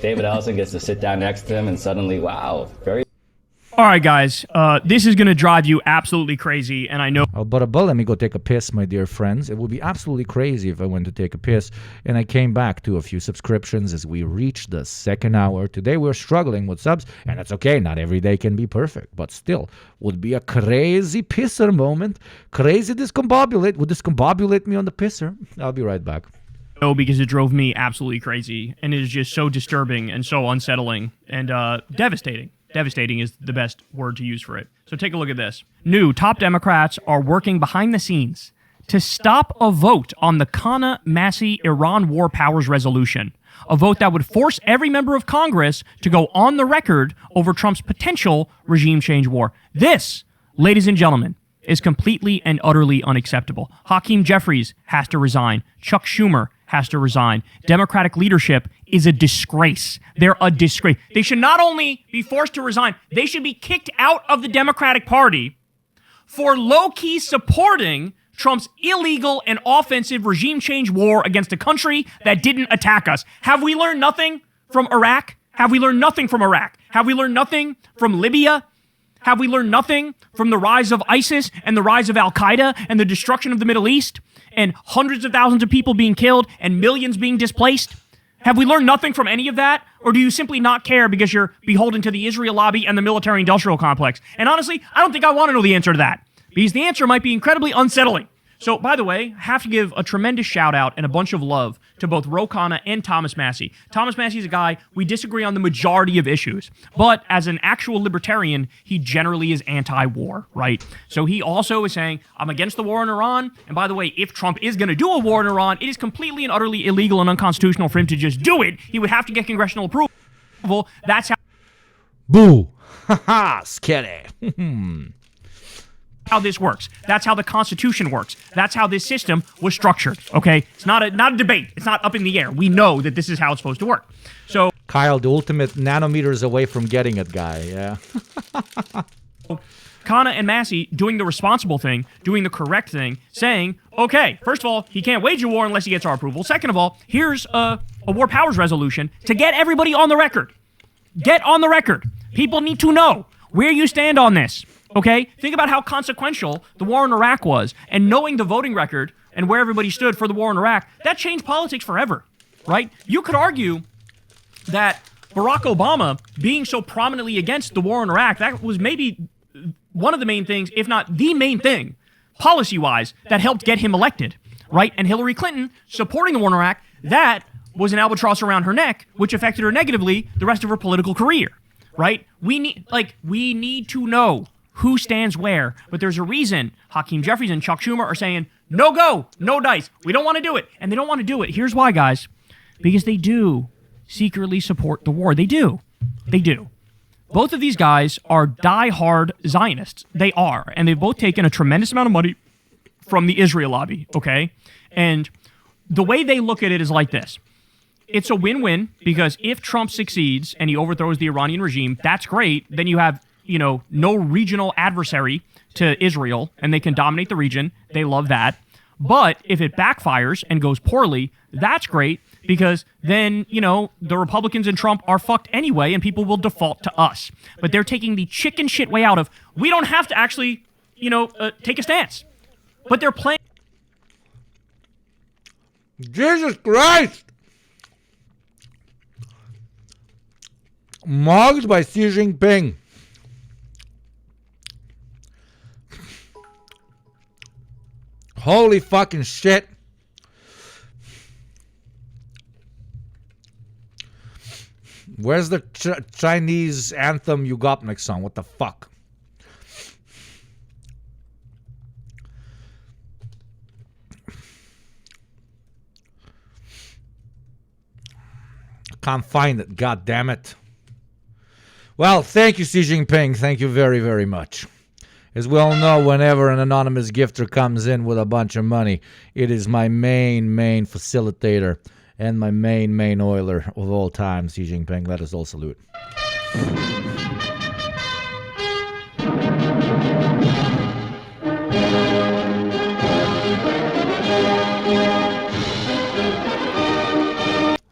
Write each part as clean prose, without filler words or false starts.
David Ellison gets to sit down next to him, and suddenly, wow, very. All right, guys, this is going to drive you absolutely crazy, and I know... Oh, but let me go take a piss, my dear friends. It would be absolutely crazy if I went to take a piss and I came back to a few subscriptions as we reach the second hour. Today we're struggling with subs, and it's okay. Not every day can be perfect, but still would be a crazy pisser moment. Crazy discombobulate. Would discombobulate me on the pisser? I'll be right back. No, because it drove me absolutely crazy, and it is just so disturbing and so unsettling and devastating. Devastating is the best word to use for it. So take a look at this. New top Democrats are working behind the scenes to stop a vote on the Kana Massi Iran War Powers Resolution, a vote that would force every member of Congress to go on the record over Trump's potential regime change war. This, ladies and gentlemen, is completely and utterly unacceptable. Hakeem Jeffries has to resign. Chuck Schumer has to resign. Democratic leadership is a disgrace. They're a disgrace. They should not only be forced to resign, they should be kicked out of the Democratic Party for low-key supporting Trump's illegal and offensive regime change war against a country that didn't attack us. Have we learned nothing from Iraq? Have we learned nothing from Iraq? Have we learned nothing from Libya? Have we learned nothing from the rise of ISIS and the rise of Al-Qaeda and the destruction of the Middle East and hundreds of thousands of people being killed and millions being displaced? Have we learned nothing from any of that? Or do you simply not care because you're beholden to the Israel lobby and the military-industrial complex? And honestly, I don't think I want to know the answer to that, because the answer might be incredibly unsettling. So, by the way, I have to give a tremendous shout-out and a bunch of love to both Ro Khanna and Thomas Massie. Thomas Massie is a guy, we disagree on the majority of issues, but as an actual libertarian, he generally is anti-war, right? So he also is saying, I'm against the war in Iran, and by the way, if Trump is going to do a war in Iran, it is completely and utterly illegal and unconstitutional for him to just do it. He would have to get congressional approval. That's how... Boo! Ha-ha! Scary. How this works. That's how the Constitution works. That's how this system was structured, okay? It's not a debate. It's not up in the air. We know that this is how it's supposed to work. So, Kyle, the ultimate nanometers away from getting it guy, yeah. Khanna and Massie doing the responsible thing, doing the correct thing, saying, okay, first of all, he can't wage a war unless he gets our approval. Second of all, here's a war powers resolution to get everybody on the record. Get on the record. People need to know where you stand on this. Okay? Think about how consequential the war in Iraq was, and knowing the voting record and where everybody stood for the war in Iraq, that changed politics forever, right? You could argue that Barack Obama being so prominently against the war in Iraq, that was maybe one of the main things, if not the main thing, policy-wise, that helped get him elected, right? And Hillary Clinton supporting the war in Iraq, that was an albatross around her neck, which affected her negatively the rest of her political career, right? We need to know who stands where, but there's a reason Hakeem Jeffries and Chuck Schumer are saying, no go, no dice, we don't want to do it. And they don't want to do it. Here's why, guys. Because they do secretly support the war. They do. They do. Both of these guys are die-hard Zionists. They are. And they've both taken a tremendous amount of money from the Israel lobby, okay? And the way they look at it is like this. It's a win-win, because if Trump succeeds and he overthrows the Iranian regime, that's great. Then you have no regional adversary to Israel, and they can dominate the region. They love that. But if it backfires and goes poorly, that's great, because then, the Republicans and Trump are fucked anyway, and people will default to us. But they're taking the chicken shit way out of, we don't have to actually, take a stance. But they're playing... Jesus Christ! Mugged by Xi Jinping. Holy fucking shit. Where's the Chinese anthem yugopnik song? What the fuck? I can't find it. God damn it. Well, thank you, Xi Jinping. Thank you very, very much. As we all know, whenever an anonymous gifter comes in with a bunch of money, it is my main facilitator and my main oiler of all time, Xi Jinping. Let us all salute.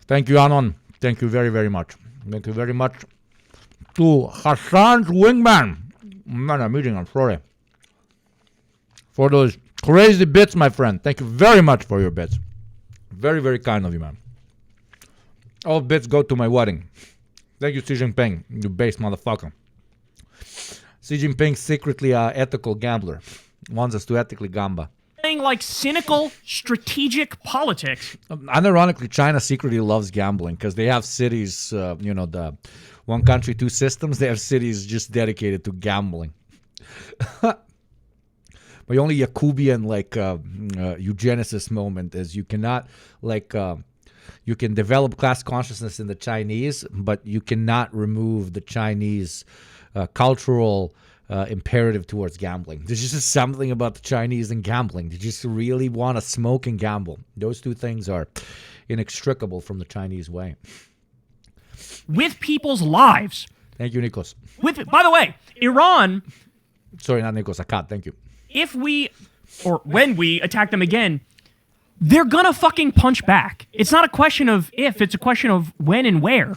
Thank you, Anon. Thank you very, very much. Thank you very much to Hassan's Wingman. I'm eating, I'm sorry. For those crazy bits, my friend. Thank you very much for your bits. Very, very kind of you, man. All bits go to my wedding. Thank you, Xi Jinping, you base motherfucker. Xi Jinping, secretly ethical gambler. Wants us to ethically gamba. Like cynical strategic politics. Unironically, China secretly loves gambling because they have cities, the one country, two systems. They have cities just dedicated to gambling. My only Jacobian eugenicist moment is you cannot you can develop class consciousness in the Chinese, but you cannot remove the Chinese cultural imperative towards gambling. There's just something about the Chinese and gambling. They just really want to smoke and gamble. Those two things are inextricable from the Chinese way. With people's lives. Thank you, Nikos. By the way, Iran... Sorry, not Nikos, Akkad. Thank you. When we attack them again, they're gonna fucking punch back. It's not a question of if, it's a question of when and where.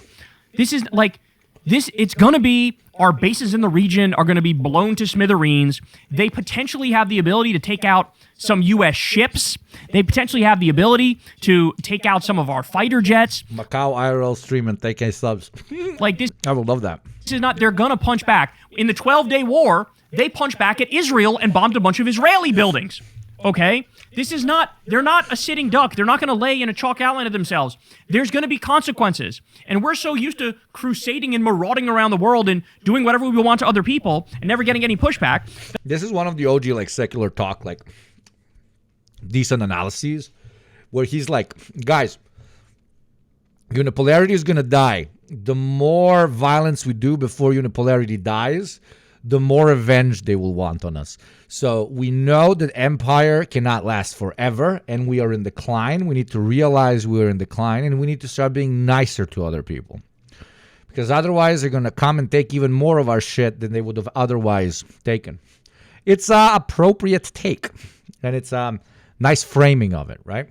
It's gonna be, our bases in the region are gonna be blown to smithereens. They potentially have the ability to take out some U.S. ships. They potentially have the ability to take out some of our fighter jets. Macau IRL stream and TK subs. Like this. I would love that. This is not, they're gonna punch back. In the 12-day war, they punched back at Israel and bombed a bunch of Israeli buildings. Okay? They're not a sitting duck. They're not going to lay in a chalk outline of themselves. There's going to be consequences. And we're so used to crusading and marauding around the world and doing whatever we want to other people and never getting any pushback. This is one of the OG, secular talk, decent analyses, where he's like, guys, unipolarity is going to die. The more violence we do before unipolarity dies, the more revenge they will want on us. So we know that empire cannot last forever, and we are in decline. We need to realize we're in decline, and we need to start being nicer to other people. Because otherwise, they're going to come and take even more of our shit than they would have otherwise taken. It's an appropriate take, and it's a nice framing of it, right?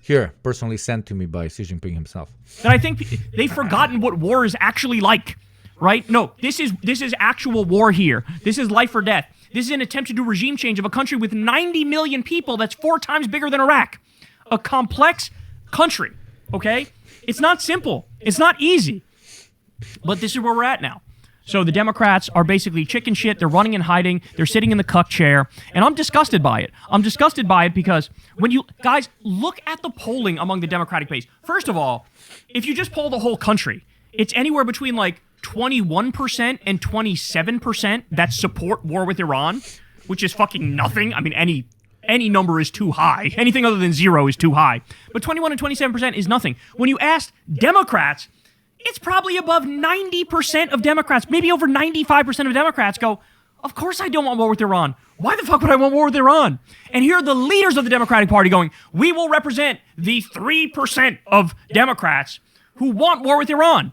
Here, personally sent to me by Xi Jinping himself. And I think they've forgotten what war is actually like. Right? No, this is actual war here. This is life or death. This is an attempt to do regime change of a country with 90 million people that's 4 times bigger than Iraq. A complex country, okay? It's not simple. It's not easy. But this is where we're at now. So the Democrats are basically chicken shit. They're running and hiding. They're sitting in the cuck chair. And I'm disgusted by it. I'm disgusted by it because when you guys look at the polling among the Democratic base. First of all, if you just poll the whole country, it's anywhere between 21% and 27% that support war with Iran, which is fucking nothing. I mean, any number is too high. Anything other than 0 is too high. But 21 and 27% is nothing. When you ask Democrats, it's probably above 90% of Democrats, maybe over 95% of Democrats go, of course I don't want war with Iran. Why the fuck would I want war with Iran? And here are the leaders of the Democratic Party going, we will represent the 3% of Democrats who want war with Iran.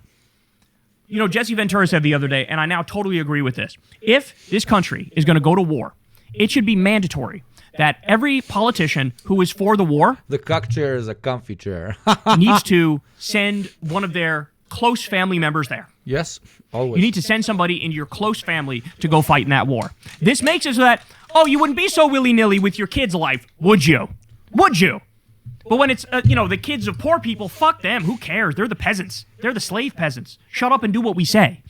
You know, Jesse Ventura said the other day, and I now totally agree with this. If this country is going to go to war, it should be mandatory that every politician who is for the war... The cuck chair is a comfy chair. ...needs to send one of their close family members there. Yes, always. You need to send somebody in your close family to go fight in that war. This makes it so that, you wouldn't be so willy-nilly with your kid's life, would you? Would you? But when it's, the kids of poor people, fuck them. Who cares? They're the peasants. They're the slave peasants. Shut up and do what we say.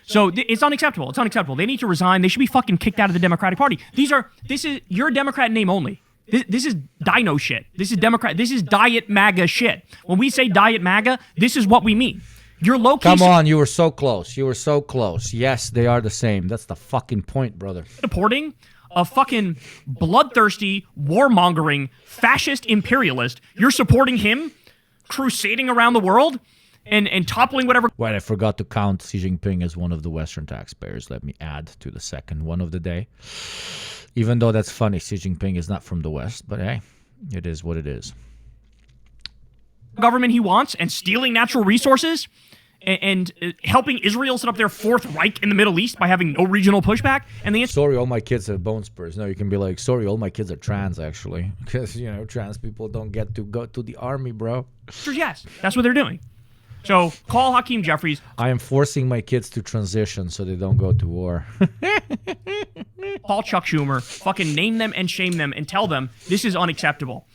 So it's unacceptable. It's unacceptable. They need to resign. They should be fucking kicked out of the Democratic Party. You're a Democrat in name only. This is dino shit. This is Democrat. This is diet MAGA shit. When we say diet MAGA, this is what we mean. You're low-key... Come on, you were so close. You were so close. Yes, they are the same. That's the fucking point, brother. Supporting a fucking bloodthirsty, warmongering, fascist imperialist. You're supporting him crusading around the world and toppling whatever... Wait, I forgot to count Xi Jinping as one of the Western taxpayers. Let me add to the second one of the day. Even though that's funny, Xi Jinping is not from the West, but hey, it is what it is. Government he wants and stealing natural resources and helping Israel set up their Fourth Reich in the Middle East by having no regional pushback? And the answer Sorry, all my kids have bone spurs. No, you can be like, sorry, all my kids are trans, actually. Because, trans people don't get to go to the army, bro. is yes. That's what they're doing. So call Hakeem Jeffries. I am forcing my kids to transition so they don't go to war. Call Chuck Schumer. Fucking name them and shame them and tell them this is unacceptable.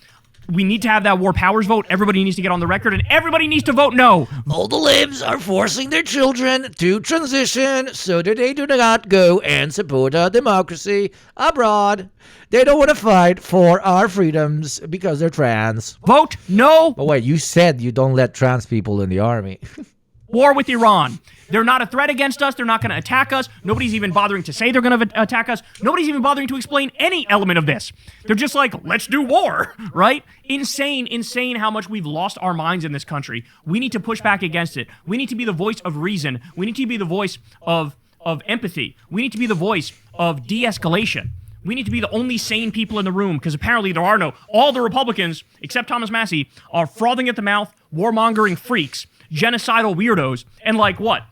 We need to have that war powers vote. Everybody needs to get on the record, and everybody needs to vote no. All the libs are forcing their children to transition so that they do not go and support our democracy abroad. They don't want to fight for our freedoms because they're trans. Vote no. But wait, you said you don't let trans people in the army. War with Iran. They're not a threat against us. They're not going to attack us. Nobody's even bothering to say they're going to attack us. Nobody's even bothering to explain any element of this. They're just like, let's do war, right? Insane how much we've lost our minds in this country. We need to push back against it. We need to be the voice of reason. We need to be the voice of empathy. We need to be the voice of de-escalation. We need to be the only sane people in the room, because apparently there are no. All the Republicans, except Thomas Massie, are frothing at the mouth, warmongering freaks, genocidal weirdos, and like what?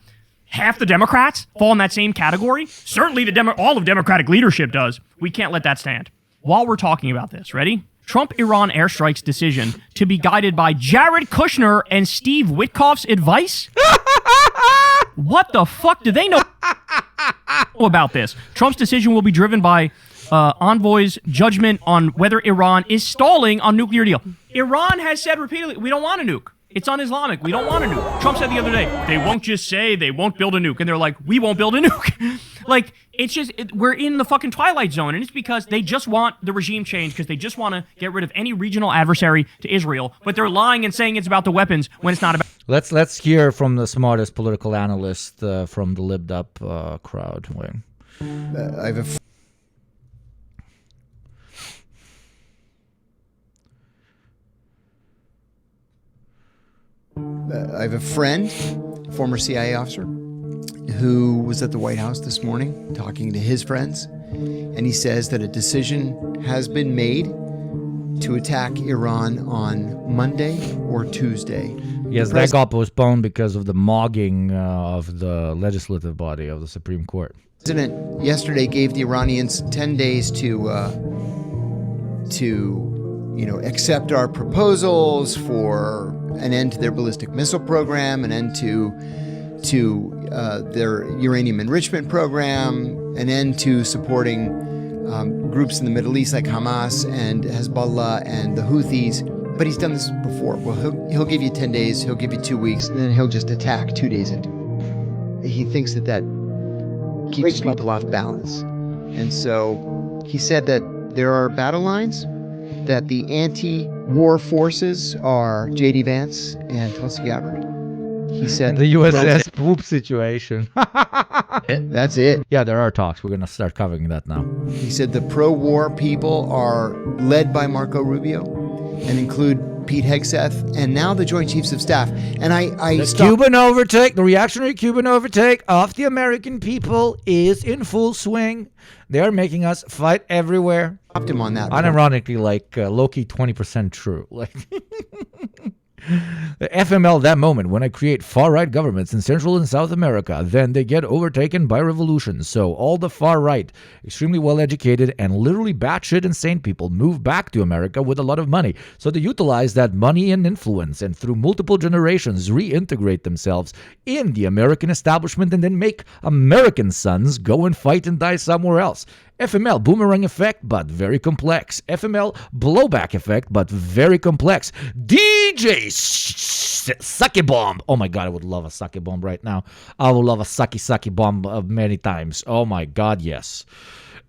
Half the Democrats fall in that same category? Certainly all of Democratic leadership does. We can't let that stand. While we're talking about this, ready? Trump-Iran airstrikes decision to be guided by Jared Kushner and Steve Witkoff's advice? What the fuck do they know about this? Trump's decision will be driven by envoy's judgment on whether Iran is stalling on nuclear deal. Iran has said repeatedly, we don't want a nuke. It's un-Islamic. We don't want a nuke. Trump said the other day, they won't just say they won't build a nuke. And they're like, we won't build a nuke. Like, it's just, we're in the fucking twilight zone. And it's because they just want the regime change, because they just want to get rid of any regional adversary to Israel. But they're lying and saying it's about the weapons when it's not about. Let's hear from the smartest political analyst from the libbed up crowd. Wait. I have a I have a friend, former CIA officer, who was at the White House this morning talking to his friends, and he says that a decision has been made to attack Iran on Monday or Tuesday. Yes, that got postponed because of the mogging of the legislative body of the Supreme Court. The president yesterday gave the Iranians 10 days to accept our proposals for an end to their ballistic missile program, an end to their uranium enrichment program, an end to supporting groups in the Middle East like Hamas and Hezbollah and the Houthis. But he's done this before. Well, he'll give you 10 days, he'll give you 2 weeks, and then he'll just attack 2 days into it. He thinks that keeps people off balance. And so he said that there are battle lines, that the anti-war forces are J.D. Vance and Tulsi Gabbard. He said the USS Poop situation. That's it. Yeah, there are talks. We're going to start covering that now. He said the pro-war people are led by Marco Rubio and include Pete Hegseth and now the Joint Chiefs of Staff. And the reactionary Cuban overtake of the American people is in full swing. They are making us fight everywhere. Stopped him on that. Unironically, like low-key 20% true. Like the FML that moment when I create far-right governments in Central and South America, then they get overtaken by revolutions. So all the far-right, extremely well-educated and literally batshit insane people move back to America with a lot of money. So they utilize that money and influence and through multiple generations reintegrate themselves in the American establishment and then make American sons go and fight and die somewhere else. FML, boomerang effect, but very complex. FML, blowback effect, but very complex. DJ Sucky Bomb. Oh my God, I would love a Sucky Bomb right now. I would love a Sucky Bomb many times. Oh my God, yes.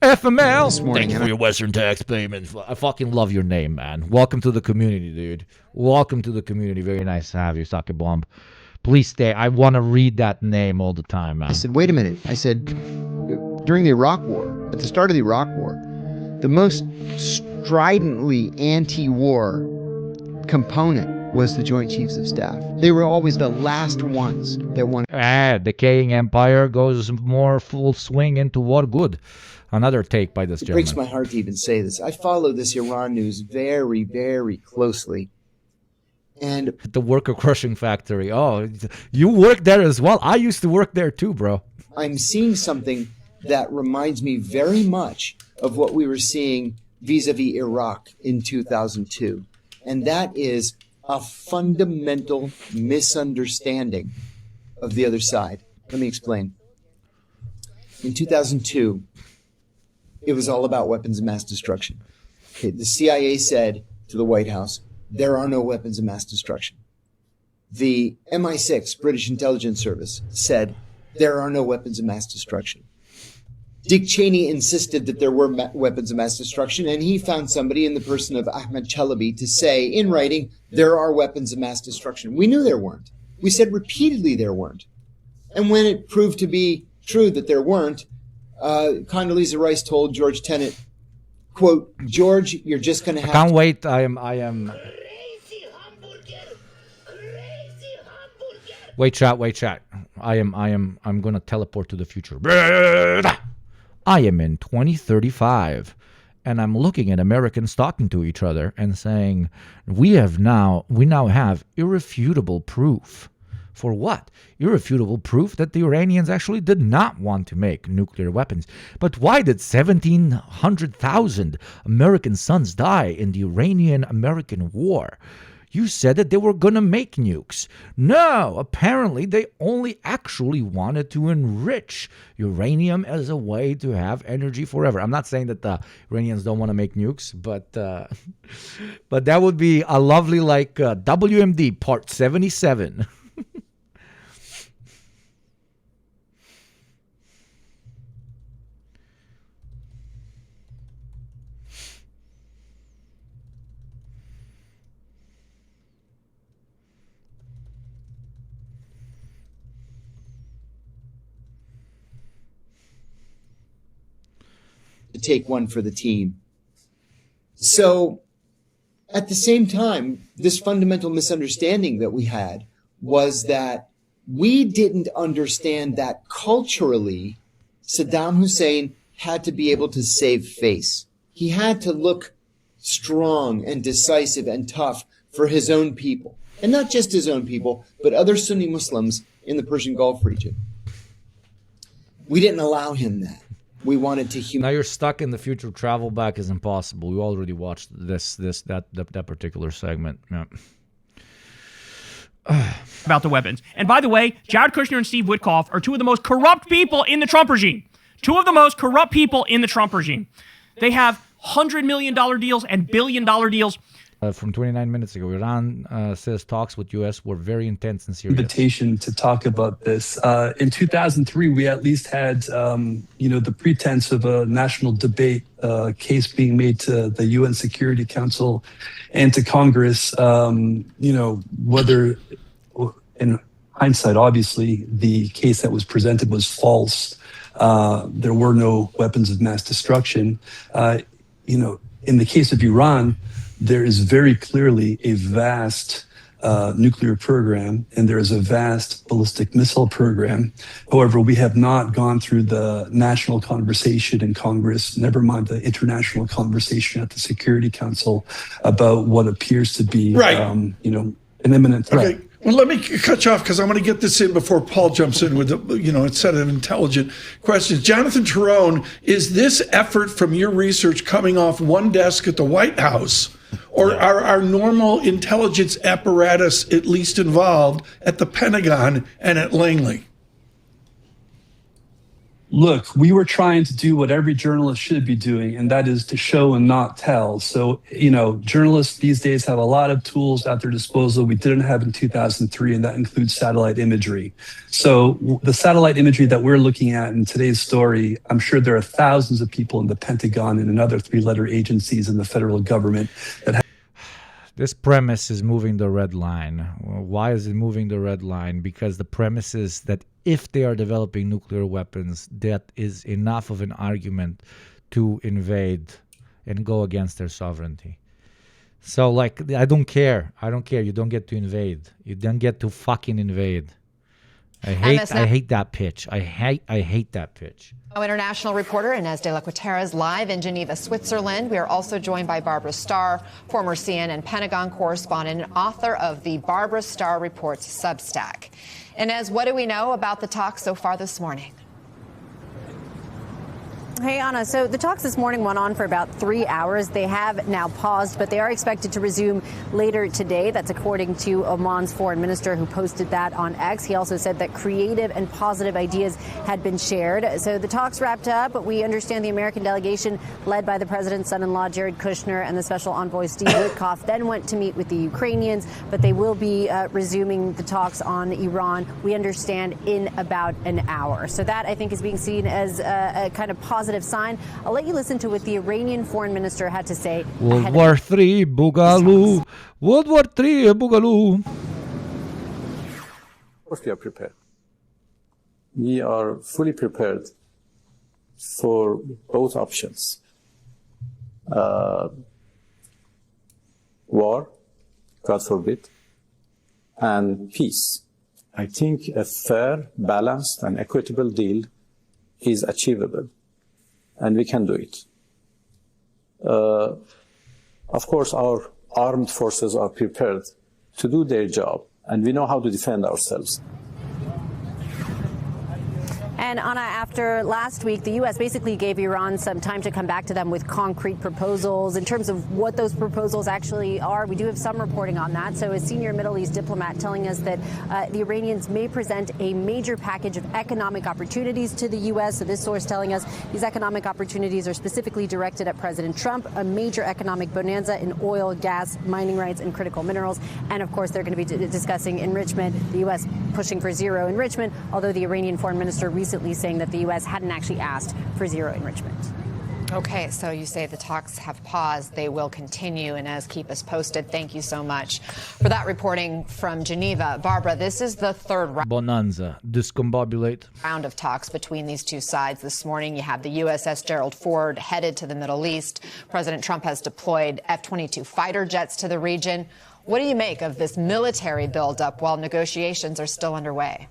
FML, thank you for your Western tax payments. I fucking love your name, man. Welcome to the community, dude. Welcome to the community. Very nice to have you, Sucky Bomb. Please stay. I want to read that name all the time, man. I said, wait a minute. I said, during the Iraq War, at the start of the Iraq War, the most stridently anti-war component was the Joint Chiefs of Staff. They were always the last ones that wanted. Decaying empire goes more full swing into what good? Another take by this gentleman. It breaks my heart to even say this. I follow this Iran news very, very closely. And The worker crushing factory. Oh, you work there as well? I used to work there too, bro. I'm seeing something that reminds me very much of what we were seeing vis-a-vis Iraq in 2002. And that is a fundamental misunderstanding of the other side. Let me explain. In 2002, it was all about weapons of mass destruction. Okay, the CIA said to the White House, there are no weapons of mass destruction. The MI6, British Intelligence Service, said there are no weapons of mass destruction. Dick Cheney insisted that there were weapons of mass destruction, and he found somebody in the person of Ahmed Chalabi to say in writing, there are weapons of mass destruction. We knew there weren't. We said repeatedly there weren't. And when it proved to be true that there weren't, Condoleezza Rice told George Tenet, quote, George, you're just going to have Can't wait. I am. Wait, chat. I'm gonna teleport to the future. I am in 2035, and I'm looking at Americans talking to each other and saying, we now have irrefutable proof. For what? Irrefutable proof that the Iranians actually did not want to make nuclear weapons. But why did 1,700,000 American sons die in the Iranian-American War? You said that they were going to make nukes. No, apparently they only actually wanted to enrich uranium as a way to have energy forever. I'm not saying that the Iranians don't want to make nukes, but that would be a lovely WMD Part 77. to take one for the team. So at the same time, this fundamental misunderstanding that we had was that we didn't understand that culturally, Saddam Hussein had to be able to save face. He had to look strong and decisive and tough for his own people. And not just his own people, but other Sunni Muslims in the Persian Gulf region. We didn't allow him that. We wanted to Now you're stuck in the future. Travel back is impossible. We already watched that particular segment. Yeah. About the weapons. And by the way, Jared Kushner and Steve Witkoff are two of the most corrupt people in the Trump regime. Two of the most corrupt people in the Trump regime. They have $100 million deals and billion-dollar deals. From 29 minutes ago, Iran says talks with U.S. were very intense and serious. Invitation to talk about this. In 2003, we at least had, the pretense of a national debate case being made to the UN Security Council and to Congress, whether, in hindsight, obviously, the case that was presented was false. There were no weapons of mass destruction. In the case of Iran, there is very clearly a vast nuclear program, and there is a vast ballistic missile program. However, we have not gone through the national conversation in Congress, never mind the international conversation at the Security Council about what appears to be, an imminent threat. Okay. Well, let me cut you off because I want to get this in before Paul jumps in with a set of intelligent questions. Jonathan Tyrone, is this effort from your research coming off one desk at the White House, or are our normal intelligence apparatus at least involved at the Pentagon and at Langley? Look, we were trying to do what every journalist should be doing, and that is to show and not tell. So, journalists these days have a lot of tools at their disposal we didn't have in 2003, and that includes satellite imagery. So the satellite imagery that we're looking at in today's story, I'm sure there are thousands of people in the Pentagon and in other three-letter agencies in the federal government that have. This premise is moving the red line. Well, why is it moving the red line? Because the premise is that if they are developing nuclear weapons, that is enough of an argument to invade and go against their sovereignty. So, I don't care. You don't get to invade. You don't get to fucking invade. I hate that pitch. I hate that pitch. International reporter Inez de la Cuetara is live in Geneva, Switzerland. We are also joined by Barbara Starr, former CNN Pentagon correspondent and author of the Barbara Starr Reports Substack. Inez, what do we know about the talks so far this morning? Hey, Anna. So the talks this morning went on for about 3 hours. They have now paused, but they are expected to resume later today. That's according to Oman's foreign minister, who posted that on X. He also said that creative and positive ideas had been shared. So the talks wrapped up, but we understand the American delegation, led by the president's son-in-law, Jared Kushner, and the special envoy, Steve Witkoff, then went to meet with the Ukrainians, but they will be resuming the talks on Iran, we understand, in about an hour. So that, I think, is being seen as a kind of positive sign. I'll let you listen to what the Iranian foreign minister had to say. World War III, Boogaloo. World War III, Boogaloo. Of course we are prepared. We are fully prepared for both options. War, God forbid, and peace. I think a fair, balanced, and equitable deal is achievable. And we can do it. Of course, our armed forces are prepared to do their job, and we know how to defend ourselves. And Anna, after last week, the U.S. basically gave Iran some time to come back to them with concrete proposals. In terms of what those proposals actually are, we do have some reporting on that. So a senior Middle East diplomat telling us that the Iranians may present a major package of economic opportunities to the U.S. So this source telling us these economic opportunities are specifically directed at President Trump, a major economic bonanza in oil, gas, mining rights, and critical minerals. And of course, they're going to be discussing enrichment, the U.S. pushing for zero enrichment, although the Iranian foreign minister recently saying that the U.S. hadn't actually asked for zero enrichment. Okay, so you say the talks have paused. They will continue. And as keep us posted, thank you so much for that reporting from Geneva. Barbara, this is the third Bonanza. Discombobulate. round of talks between these two sides. This morning, you have the USS Gerald Ford headed to the Middle East. President Trump has deployed F-22 fighter jets to the region. What do you make of this military buildup while negotiations are still underway?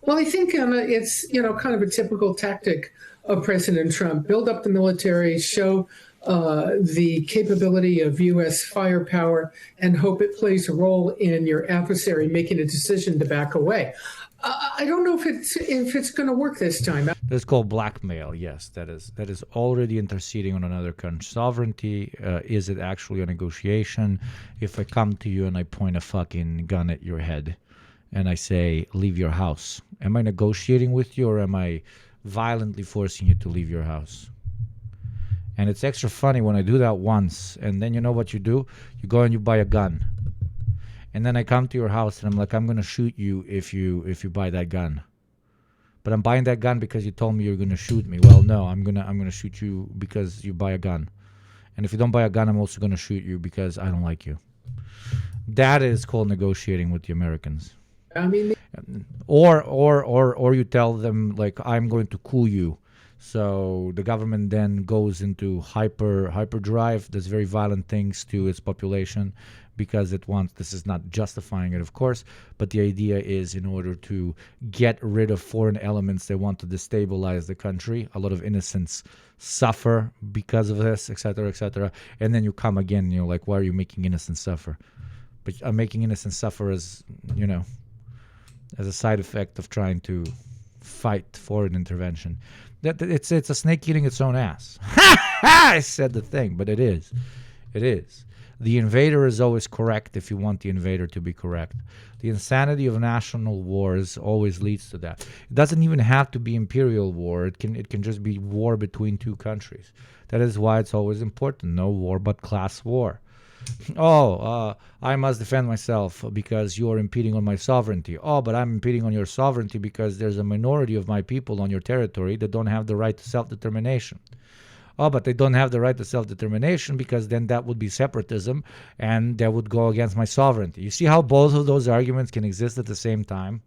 Well, I think it's, kind of a typical tactic of President Trump. Build up the military, show the capability of U.S. firepower, and hope it plays a role in your adversary making a decision to back away. I don't know if it's going to work this time. That's called blackmail. Yes, that is already interceding on another country's sovereignty. Is it actually a negotiation? If I come to you and I point a fucking gun at your head and I say, leave your house, am I negotiating with you, or am I violently forcing you to leave your house? And it's extra funny when I do that once, and then you know what you do? You go and you buy a gun. And then I come to your house and I'm like, I'm going to shoot you if you buy that gun. But I'm buying that gun because you told me you're going to shoot me. Well, no, I'm going to shoot you because you buy a gun. And if you don't buy a gun, I'm also going to shoot you because I don't like you. That is called negotiating with the Americans. I mean, or you tell them, like, I'm going to cool you. So the government then goes into hyperdrive, does very violent things to its population because it wants, this is not justifying it, of course, but the idea is in order to get rid of foreign elements, they want to destabilize the country. A lot of innocents suffer because of this, etc., etc. And then you come again and you're like, why are you making innocents suffer? But I'm making innocents suffer as, as a side effect of trying to fight foreign intervention. That it's a snake eating its own ass. I said the thing, but it is. It is. The invader is always correct if you want the invader to be correct. The insanity of national wars always leads to that. It doesn't even have to be imperial war. It can just be war between two countries. That is why it's always important. No war but class war. I must defend myself because you are impeding on my sovereignty. Oh, but I'm impeding on your sovereignty because there's a minority of my people on your territory that don't have the right to self-determination. Oh, but they don't have the right to self-determination because then that would be separatism and that would go against my sovereignty. You see how both of those arguments can exist at the same time?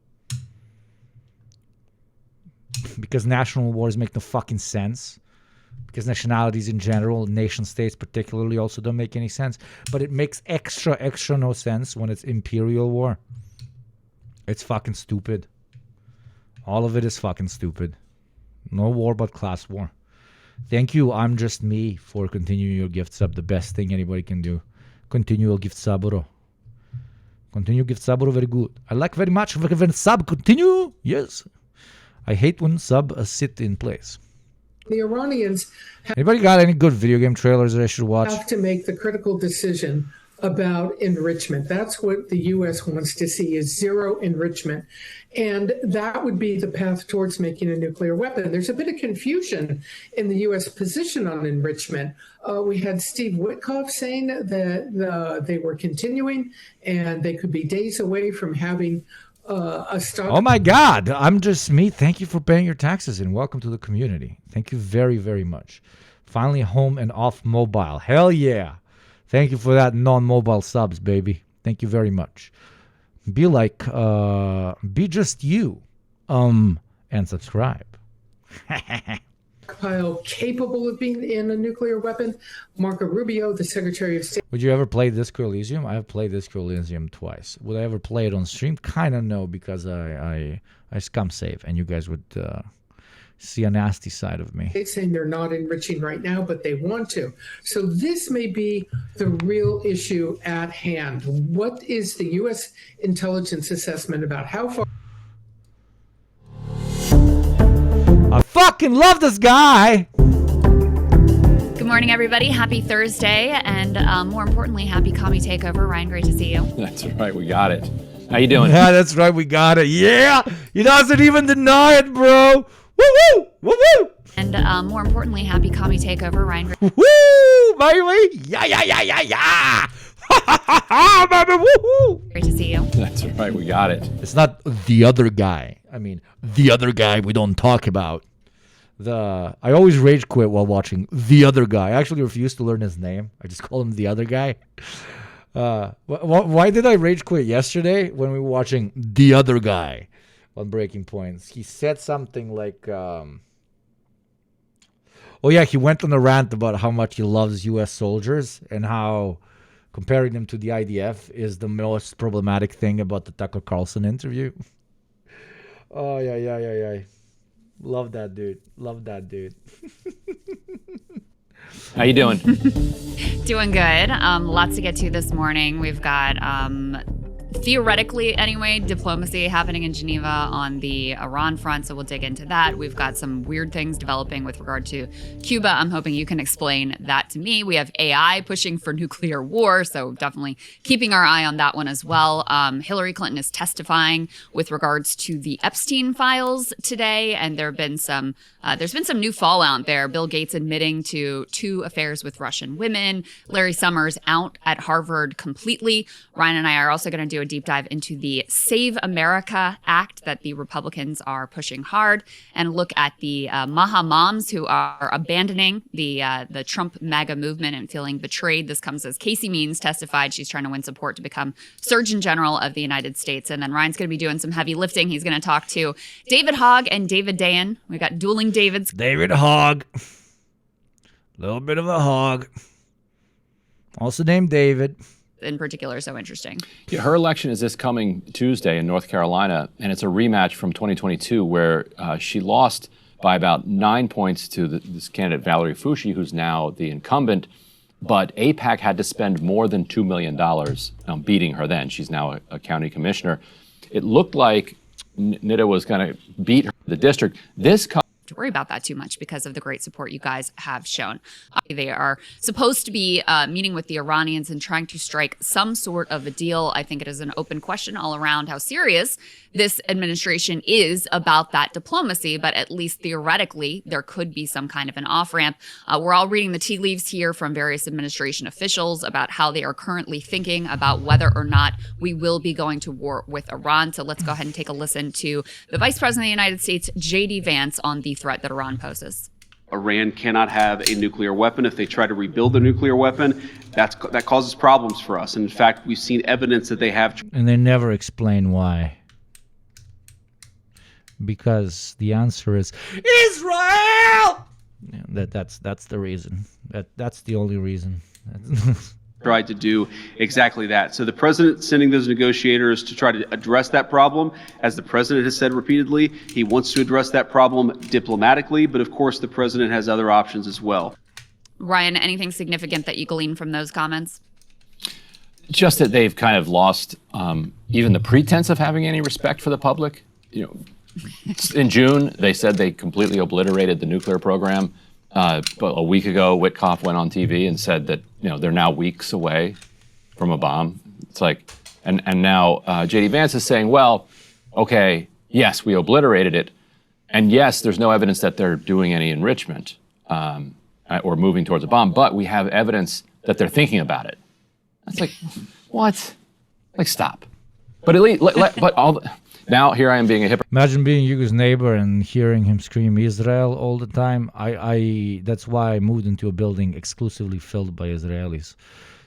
Because national wars make no fucking sense. Because nationalities in general, nation states particularly, also don't make any sense. But it makes extra no sense when it's imperial war. It's fucking stupid. All of it is fucking stupid. No war but class war. Thank you, I'm Just Me, for continuing your gift sub. The best thing anybody can do. Continue gift saburo. Continue gift saburo, very good. I like very much when sub continue. Yes. I hate when sub sit in place. The Iranians Anybody got any good video game trailers that I should watch? have to make the critical decision about enrichment. That's what the U.S. wants to see, is zero enrichment. And that would be the path towards making a nuclear weapon. There's a bit of confusion in the U.S. position on enrichment. We had Steve Witkoff saying that they were continuing and they could be days away from having a start. Oh my God, I'm Just Me. Thank you for paying your taxes and welcome to the community. Thank you very, very much. Finally home and off mobile. Hell yeah. Thank you for that non-mobile subs, baby. Thank you very much. Be just you, and subscribe. Stockpile capable of being in a nuclear weapon. Marco Rubio, the Secretary of State. Would you ever play Disco Elysium? I have played Disco Elysium twice. Would I ever play it on stream? Kind of no, because I scum save, and you guys would see a nasty side of me. They're saying they're not enriching right now, but they want to. So this may be the real issue at hand. What is the U.S. intelligence assessment about how far? I fucking love this guy. Good morning, everybody. Happy Thursday, and more importantly, happy Commie Takeover. Ryan, great to see you. That's right, we got it. How you doing? Yeah, that's right, we got it. Yeah, he doesn't even deny it, bro. Woo woo, woo woo. And more importantly, happy Commie Takeover. Ryan. Woo, baby. Yeah, yeah, yeah, yeah, yeah. Baby, woo-hoo. Great to see you. That's right, we got it. It's not the other guy. I mean, the other guy we don't talk about. I always rage quit while watching The Other Guy. I actually refuse to learn his name. I just call him The Other Guy. Why did I rage quit yesterday when we were watching The Other Guy on Breaking Points? He said something like, oh yeah, he went on a rant about how much he loves U.S. soldiers and how comparing them to the IDF is the most problematic thing about the Tucker Carlson interview. Oh, yeah. Love that dude. How you doing? Doing good. Lots to get to this morning. We've got, theoretically anyway, diplomacy happening in Geneva on the Iran front, so we'll dig into that. We've got some weird things developing with regard to Cuba. I'm hoping you can explain that to me. We have AI pushing for nuclear war, so definitely keeping our eye on that one as well. Hillary Clinton is testifying with regards to the Epstein files today, and there's been some new fallout there. Bill Gates admitting to 2 affairs with Russian women. Larry Summers out at Harvard completely. Ryan and I are also going to do a deep dive into the Save America Act that the Republicans are pushing hard, and look at the Maha moms who are abandoning the Trump MAGA movement and feeling betrayed. This comes as Casey Means testified she's trying to win support to become Surgeon General of the United States. And then Ryan's going to be doing some heavy lifting. He's going to talk to David Hogg and David Dayen. We got dueling Davids. David Hogg. Little bit of a hog. Also named David. In particular, so interesting. Yeah, her election is this coming Tuesday in North Carolina, and it's a rematch from 2022 where she lost by about 9 points to this candidate, Valerie Foushee, who's now the incumbent. But AIPAC had to spend more than $2 million beating her then. She's now a county commissioner. It looked like NIDA was going to beat her in the district. To worry about that too much because of the great support you guys have shown. They are supposed to be meeting with the Iranians and trying to strike some sort of a deal. I think it is an open question all around how serious this administration is about that diplomacy, but at least theoretically, there could be some kind of an off-ramp. We're all reading the tea leaves here from various administration officials about how they are currently thinking about whether or not we will be going to war with Iran. So let's go ahead and take a listen to the Vice President of the United States, J.D. Vance, on the threat that Iran poses. Iran cannot have a nuclear weapon. If they try to rebuild a nuclear weapon, that causes problems for us. And in fact, we've seen evidence that they have. And they never explain why. Because the answer is Israel. Yeah, that's the reason. That's the only reason. tried to do exactly that. So the president sending those negotiators to try to address that problem, as the president has said repeatedly, he wants to address that problem diplomatically, but of course the president has other options as well. Ryan, anything significant that you glean from those comments? Just that they've kind of lost even the pretense of having any respect for the public. You know, in June, they said they completely obliterated the nuclear program. But a week ago, Witkoff went on TV and said that they're now weeks away from a bomb. It's like, and now J.D. Vance is saying, well, okay, yes, we obliterated it, and yes, there's no evidence that they're doing any enrichment or moving towards a bomb, but we have evidence that they're thinking about it. It's like, what? Like, stop. But at least, now here I am being a hypocrite. Imagine being Hugo's neighbor and hearing him scream Israel all the time. That's why I moved into a building exclusively filled by Israelis.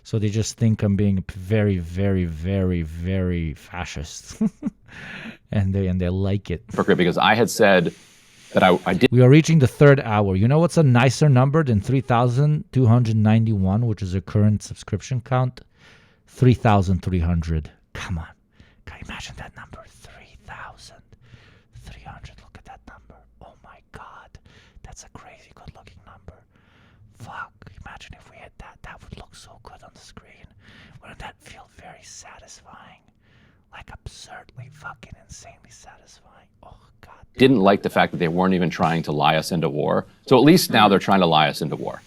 So they just think I'm being very, very, very, very fascist. and they like it. Because I had said that I did. We are reaching the third hour. You know what's a nicer number than 3,291, which is a current subscription count? 3,300. Come on. Can you imagine that number? 3,300. Look at that number. Oh my God. That's a crazy good looking number. Fuck. Imagine if we had that. That would look so good on the screen. Wouldn't that feel very satisfying? Like absurdly fucking insanely satisfying. Oh God. Didn't like the fact that they weren't even trying to lie us into war. So at least now they're trying to lie us into war.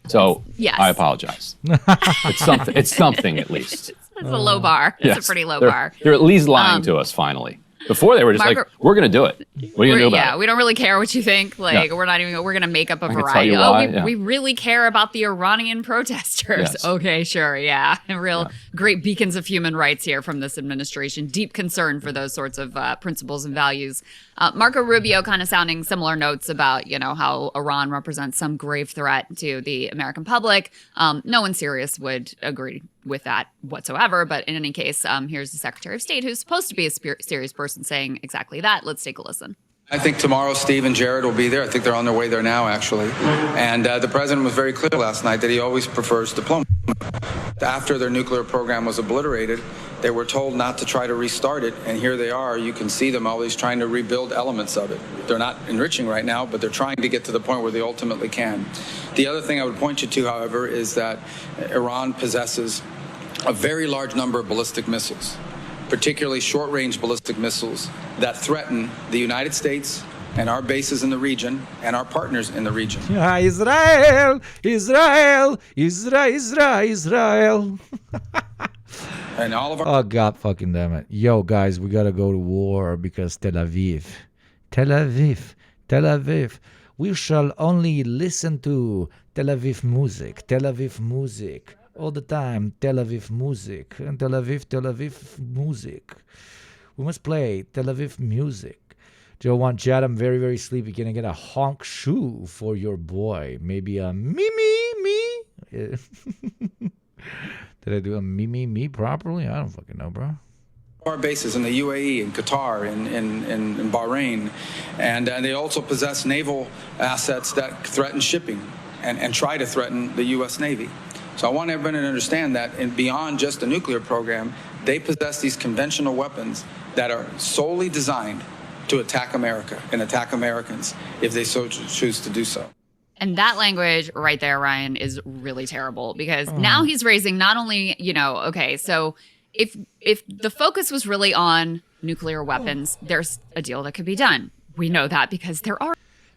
So yes. I apologize. It's something at least. It's a low bar. It's a pretty low bar. They're at least lying to us finally. Before they were just like, we're going to do it. What are you going to do about it? Yeah, we don't really care what you think. Like, we're going to make up a variety. We really care about the Iranian protesters. Yes. Okay, sure, yeah. Great beacons of human rights here from this administration. Deep concern for those sorts of principles and values. Marco Rubio kind of sounding similar notes about, how Iran represents some grave threat to the American public. No one serious would agree with that whatsoever. But in any case, here's the Secretary of State, who's supposed to be a serious person, saying exactly that. Let's take a listen. I think tomorrow Steve and Jared will be there. I think they're on their way there now, actually. And the president was very clear last night that he always prefers diplomacy. After their nuclear program was obliterated, they were told not to try to restart it. And here they are. You can see them always trying to rebuild elements of it. They're not enriching right now, but they're trying to get to the point where they ultimately can. The other thing I would point you to, however, is that Iran possesses a very large number of ballistic missiles, particularly short-range ballistic missiles that threaten the United States and our bases in the region and our partners in the region. Israel, Israel, Israel, Israel, Israel. And all of our... Oh, God fucking damn it. Yo, guys, we got to go to war because Tel Aviv. Tel Aviv, Tel Aviv. We shall only listen to Tel Aviv music. All the time, Tel Aviv music. And Tel Aviv music. We must play Tel Aviv music. Joe want chat, I'm very, very sleepy. Can I get a honk shoe for your boy? Maybe a me. Did I do a me properly? I don't fucking know, bro. Our bases in the UAE, in Qatar, in Bahrain. And they also possess naval assets that threaten shipping and try to threaten the U.S. Navy. So I want everybody to understand that beyond just the nuclear program, they possess these conventional weapons that are solely designed to attack America and attack Americans if they so choose to do so. And that language right there, Ryan, is really terrible because now he's raising not only, okay, so if the focus was really on nuclear weapons, there's a deal that could be done. We know that because there are.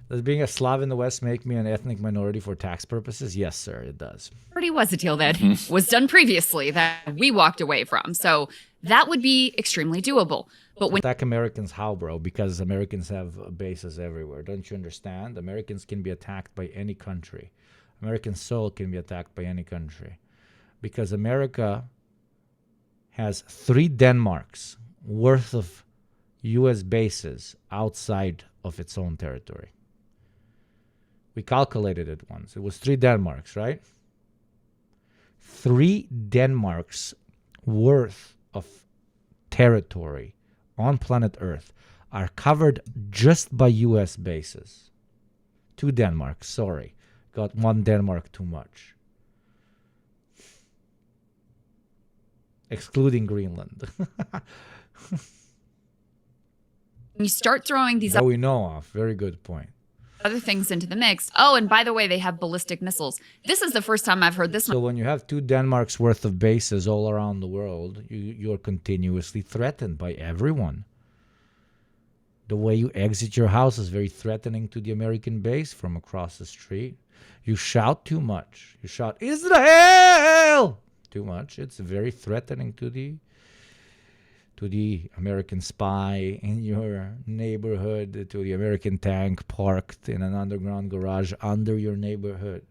Does being a Slav in the West make me an ethnic minority for tax purposes? Yes, sir, it does. Already was a deal that was done previously that we walked away from. So that would be extremely doable. But when attack Americans, how, bro? Because Americans have bases everywhere. Don't you understand? Americans can be attacked by any country. American soil can be attacked by any country. Because America has 3 Denmarks worth of U.S. bases outside of its own territory. We calculated it once. It was 3 Denmarks, right? 3 Denmarks worth of territory on planet Earth are covered just by U.S. bases. 2 Denmark, sorry. Got 1 Denmark too much. excluding Greenland. You start throwing these That we know of. Very good point. other things into the mix. Oh, and by the way, they have ballistic missiles. This is the first time I've heard this. So when you have 2 Denmark's worth of bases all around the world, you're continuously threatened by everyone. The way you exit your house is very threatening to the American base from across the street. You shout too much. You shout, Israel! Too much. It's very threatening to the American spy in your neighborhood, to the American tank parked in an underground garage under your neighborhood.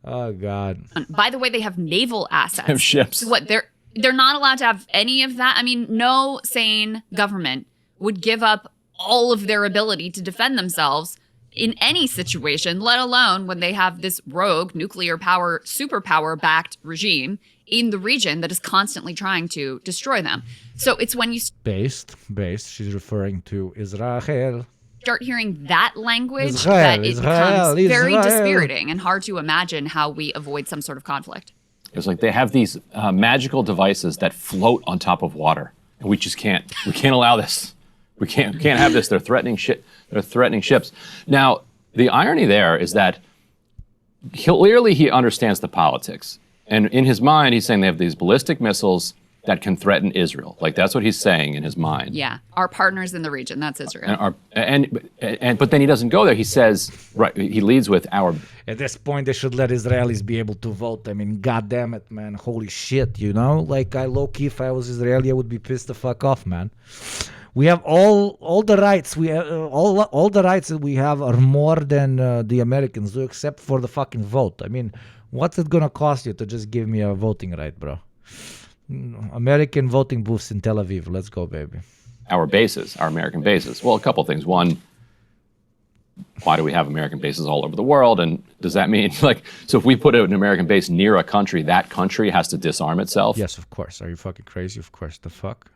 Oh, God. By the way, they have naval assets. They have ships. So what, they're not allowed to have any of that? I mean, no sane government would give up all of their ability to defend themselves in any situation, let alone when they have this rogue nuclear power, superpower-backed regime in the region that is constantly trying to destroy them. So it's when you Based. She's referring to Israel. start hearing that language Israel, that it Israel, becomes very Israel. dispiriting and hard to imagine how we avoid some sort of conflict. It's like they have these magical devices that float on top of water, and we just can't. We can't allow this. We can't have this. They're threatening shit. They're threatening ships. Now, the irony there is that clearly he understands the politics, and in his mind, he's saying they have these ballistic missiles that can threaten Israel. Like that's what he's saying in his mind. Yeah, our partners in the region, that's Israel. But then he doesn't go there. He says, right, he leads with our. At this point, they should let Israelis be able to vote. I mean, God damn it, man. Holy shit, you know? Like, I low-key, if I was Israeli, I would be pissed the fuck off, man. We have all the rights. We have, all the rights that we have are more than the Americans do, except for the fucking vote. I mean, what's it gonna cost you to just give me a voting right, bro? American voting booths in Tel Aviv. Let's go, baby. Our bases, our American bases. Well, a couple things. One, why do we have American bases all over the world? And does that mean, like, so if we put an American base near a country, that country has to disarm itself? Yes, of course. Are you fucking crazy? Of course. The fuck?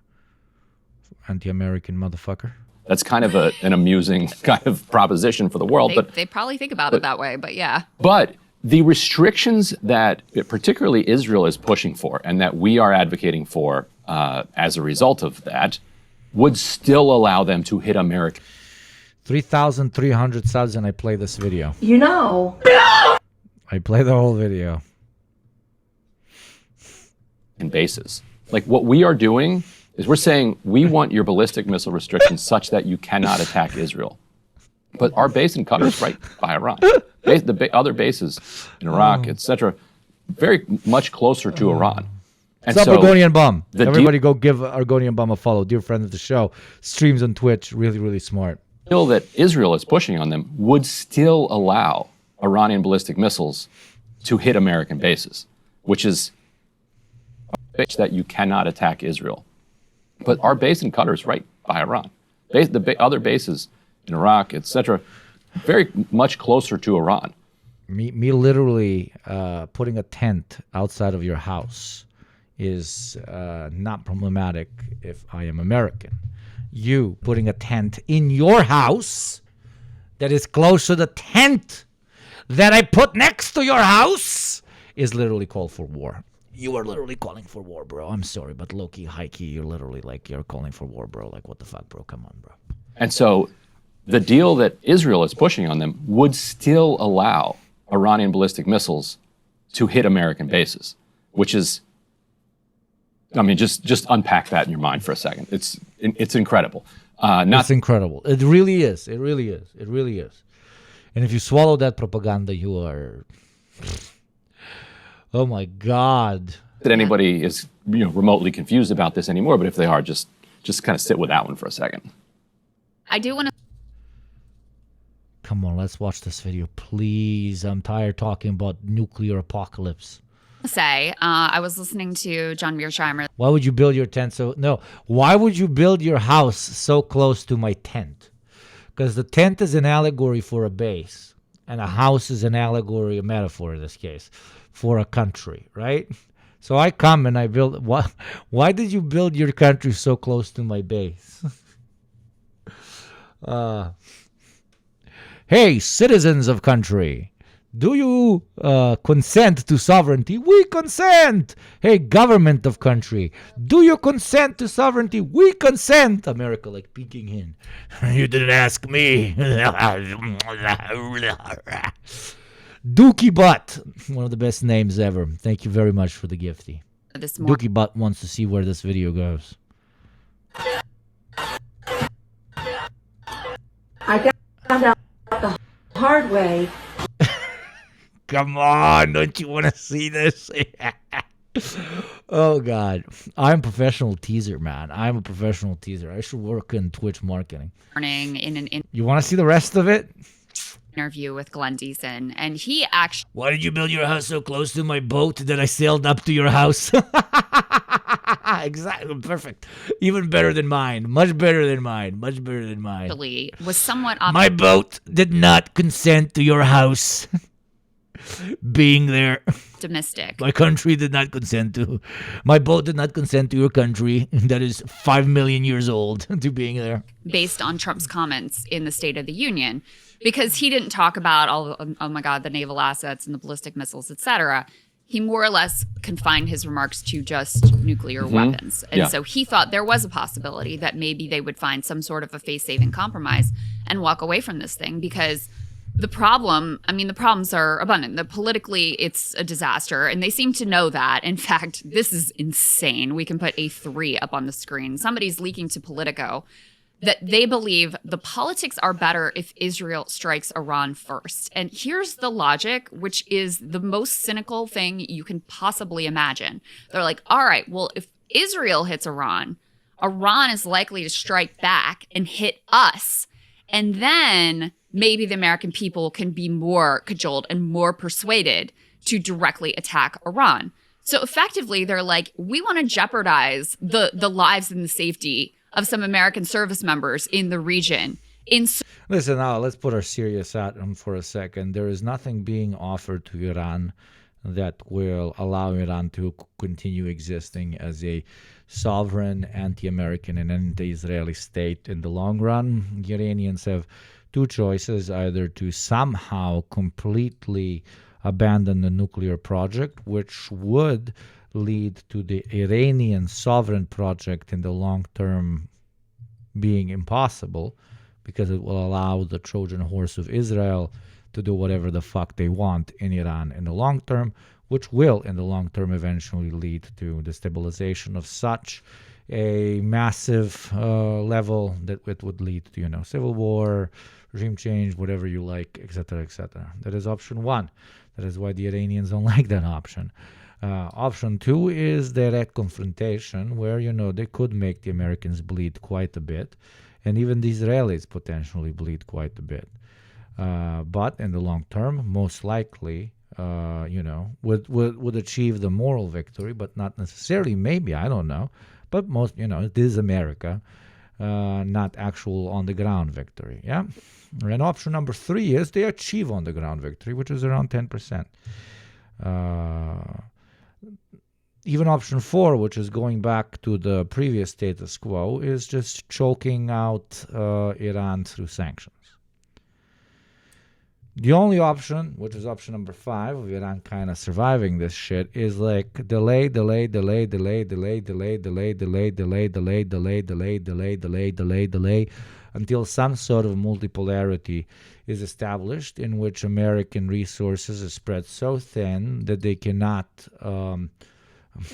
Anti-American motherfucker. That's kind of an amusing kind of proposition for the world. They probably think about it that way, but yeah. But the restrictions that particularly Israel is pushing for and that we are advocating for as a result of that would still allow them to hit America. 3,300 subs and I play this video. You know. I play the whole video. In bases. Like what we are doing is we're saying we want your ballistic missile restrictions such that you cannot attack Israel. But our base in Qatar is right by Iran. The other bases in Iraq, etc., very much closer to Iran. And what's up, Argonian Bum? Everybody go give Argonian Bum a follow. Dear friend of the show. Streams on Twitch. Really, really smart. The deal that Israel is pushing on them would still allow Iranian ballistic missiles to hit American bases, which is that you cannot attack Israel. But our base in Qatar is right by Iran. The other bases in Iraq, etc., very much closer to Iran. Me literally putting a tent outside of your house is not problematic if I am American. You putting a tent in your house that is close to the tent that I put next to your house is literally called for war. You are literally calling for war, bro. I'm sorry, but low-key, high-key, you're literally like, you're calling for war, bro. Like, what the fuck, bro? Come on, bro. And so the deal that Israel is pushing on them would still allow Iranian ballistic missiles to hit American bases, which is, I mean, just unpack that in your mind for a second. It's incredible. It's incredible. It really is. It really is. It really is. And if you swallow that propaganda, you are... Oh my God. That anybody is remotely confused about this anymore, but if they are, just kind of sit with that one for a second. I do want to... Come on, let's watch this video, please. I'm tired talking about nuclear apocalypse. Say, I was listening to John Mearsheimer. Why would you build your tent why would you build your house so close to my tent? Because the tent is an allegory for a base, and a house is an allegory, a metaphor in this case, for a country, right? So I come and I build... Why did you build your country so close to my base? Hey, citizens of country, Do you consent to sovereignty? We consent. Hey, government of country, do you consent to sovereignty? We consent. America like peeking in. You didn't ask me. Dookie Butt, one of the best names ever. Thank you very much for the gifty. Dookie Butt wants to see where this video goes. I found out the hard way. Come on, don't you want to see this? Oh, God. I'm a professional teaser, man. I'm a professional teaser. I should work in Twitch marketing. You want to see the rest of it? Interview with Glenn Deason, and he actually... Why did you build your house so close to my boat that I sailed up to your house? Exactly. Perfect. Even better than mine. Much better than mine. Much better than mine. Was somewhat... My boat did not consent to your house being there. Optimistic. My country did not consent to. My boat did not consent to your country that is 5 million years old to being there. Based on Trump's comments in the State of the Union, because he didn't talk about oh my God, the naval assets and the ballistic missiles, etc. He more or less confined his remarks to just nuclear weapons. And so he thought there was a possibility that maybe they would find some sort of a face-saving compromise and walk away from this thing, because the problems are abundant. Politically, it's a disaster, and they seem to know that. In fact, this is insane. We can put a 3 up on the screen. Somebody's leaking to Politico that they believe the politics are better if Israel strikes Iran first. And here's the logic, which is the most cynical thing you can possibly imagine. They're like, all right, well, if Israel hits Iran, Iran is likely to strike back and hit us. And then maybe the American people can be more cajoled and more persuaded to directly attack Iran. So effectively, they're like, we want to jeopardize the lives and the safety of some American service members in the region. Listen, now let's put our serious hat on for a second. There is nothing being offered to Iran that will allow Iran to continue existing as a sovereign, anti-American, and anti-Israeli state in the long run. The Iranians have two choices: either to somehow completely abandon the nuclear project, which would lead to the Iranian sovereign project in the long term being impossible, because it will allow the Trojan horse of Israel to do whatever the fuck they want in Iran in the long term, which will in the long term eventually lead to the stabilization of such a massive level that it would lead to, civil war, regime change, whatever you like, etc., etc. That is option one. That is why the Iranians don't like that option. Option two is direct confrontation, where, they could make the Americans bleed quite a bit, and even the Israelis potentially bleed quite a bit. But in the long term, most likely, would achieve the moral victory, but not necessarily, maybe, I don't know. But most, it is America, not actual on-the-ground victory, yeah? And option number three is they achieve on-the-ground victory, which is around 10%. Even option 4, which is going back to the previous status quo, is just choking out Iran through sanctions. The only option, which is option number 5, of Iran kind of surviving this shit, is like delay until some sort of multipolarity is established in which American resources are spread so thin that they cannot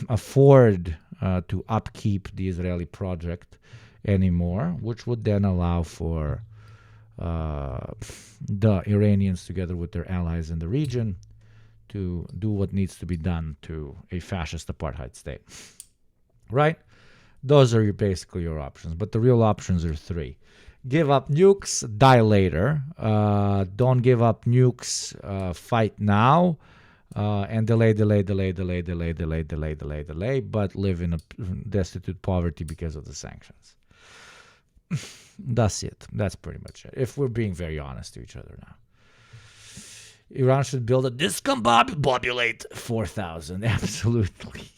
afford to upkeep the Israeli project anymore, which would then allow for the Iranians, together with their allies in the region, to do what needs to be done to a fascist apartheid state. Right? Those are basically your options. But the real options are 3. Give up nukes, die later. Don't give up nukes, fight now. And delay, but live in a destitute poverty because of the sanctions. That's it. That's pretty much it. If we're being very honest to each other now. Iran should build a discombobulate 4,000. Absolutely.